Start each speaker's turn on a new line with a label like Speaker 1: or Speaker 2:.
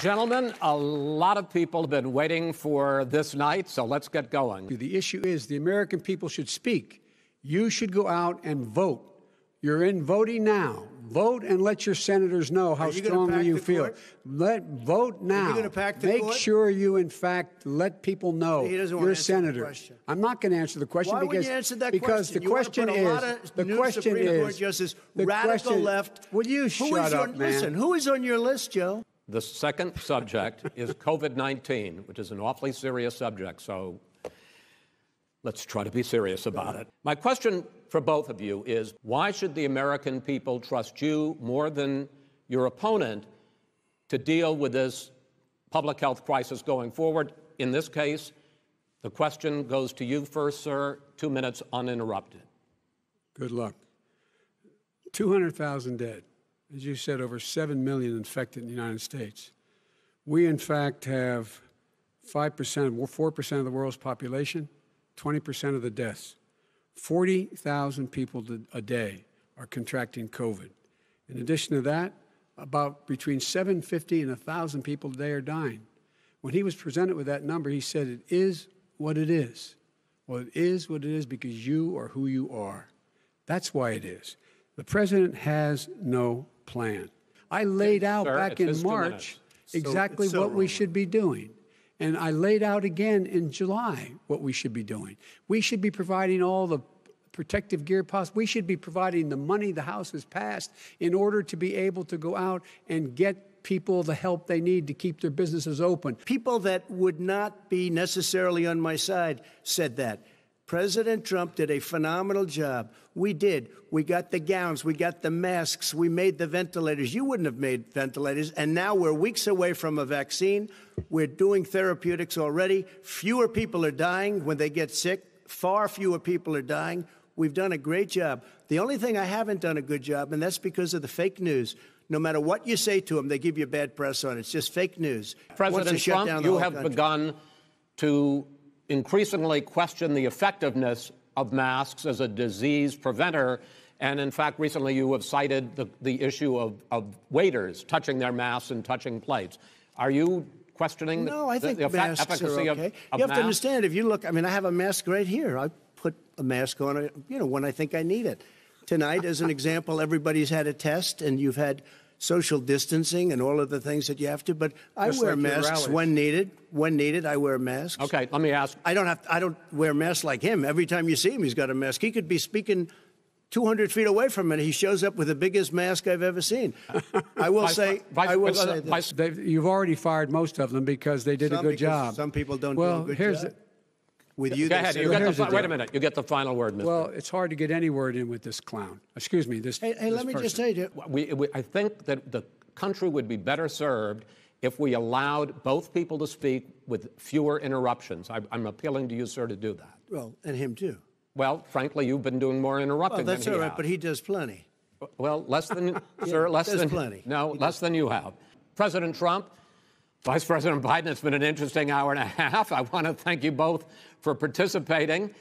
Speaker 1: Gentlemen, a lot of people have been waiting for this night, so let's get going.
Speaker 2: The issue is the American people should speak. You should go out and vote. You're in voting now. Vote and let your senators know how strongly you feel. Vote now.
Speaker 3: Are you going to pack the
Speaker 2: Make
Speaker 3: court?
Speaker 2: sure you, in fact, let people know you're a senator. I'm not going to answer the question.
Speaker 3: Why would you answer that
Speaker 2: because
Speaker 3: question?
Speaker 2: the question is
Speaker 3: the question is Justice, radical left.
Speaker 2: Will you shut up, man?
Speaker 3: Listen, who is on your list, Joe?
Speaker 1: The second subject is COVID-19, which is an awfully serious subject, so let's try to be serious about it. My question for both of you is, why should the American people trust you more than your opponent to deal with this public health crisis going forward? In this case, the question goes to you first, sir. 2 minutes uninterrupted.
Speaker 2: Good luck. 200,000 dead. As you said, over 7 million infected in the United States. We, in fact, have 4% of the world's population, 20% of the deaths. 40,000 people a day are contracting COVID. In addition to that, about between 750 and 1,000 people a day are dying. When he was presented with that number, he said, it is what it is. Well, it is what it is because you are who you are. That's why it is. The president has no plan. I laid out back in March exactly what we should be doing. And I laid out again in July what we should be doing. We should be providing all the protective gear possible. We should be providing the money the House has passed in order to be able to go out and get people the help they need to keep their businesses open.
Speaker 3: People that would not be necessarily on my side said that. President Trump did a phenomenal job. We did. We got the gowns. We got the masks. We made the ventilators. You wouldn't have made ventilators. And now we're weeks away from a vaccine. We're doing therapeutics already. Fewer people are dying when they get sick. Far fewer people are dying. We've done a great job. The only thing I haven't done a good job, and that's because of the fake news. No matter what you say to them, they give you bad press on it. It's just fake news.
Speaker 1: President Trump, you have begun to increasingly question the effectiveness of masks as a disease preventer. And in fact, recently you have cited the issue of waiters touching their masks and touching plates. Are you questioning
Speaker 3: no, I think
Speaker 1: the
Speaker 3: masks
Speaker 1: efficacy
Speaker 3: are okay.
Speaker 1: of
Speaker 3: you have
Speaker 1: masks?
Speaker 3: to understand, if you look, I mean, I have a mask right here. I put a mask on, when I think I need it. Tonight, as an example, everybody's had a test, and you've had social distancing and all of the things that you have to, but I wear masks when needed. When needed, I wear masks.
Speaker 1: Okay, let me ask.
Speaker 3: I don't wear masks like him. Every time you see him, he's got a mask. He could be speaking 200 feet away from it. He shows up with the biggest mask I've ever seen. I will say this.
Speaker 2: You've already fired most of them because they did a good job.
Speaker 3: Some people don't do a good job. With you,
Speaker 1: go ahead. Wait a minute. You get the final word, Mr.
Speaker 2: Well, it's hard to get any word in with this clown. Excuse me.
Speaker 3: Hey, let me just tell you.
Speaker 1: I think that the country would be better served if we allowed both people to speak with fewer interruptions. I'm appealing to you, sir, to do that.
Speaker 3: Well, and him too.
Speaker 1: Well, frankly, you've been doing more interrupting than he has.
Speaker 3: Well, that's all right, but he does plenty.
Speaker 1: Well, less than, sir, less than
Speaker 3: plenty.
Speaker 1: No, less than you have. President Trump, Vice President Biden, it's been an interesting hour and a half. I want to thank you both for participating.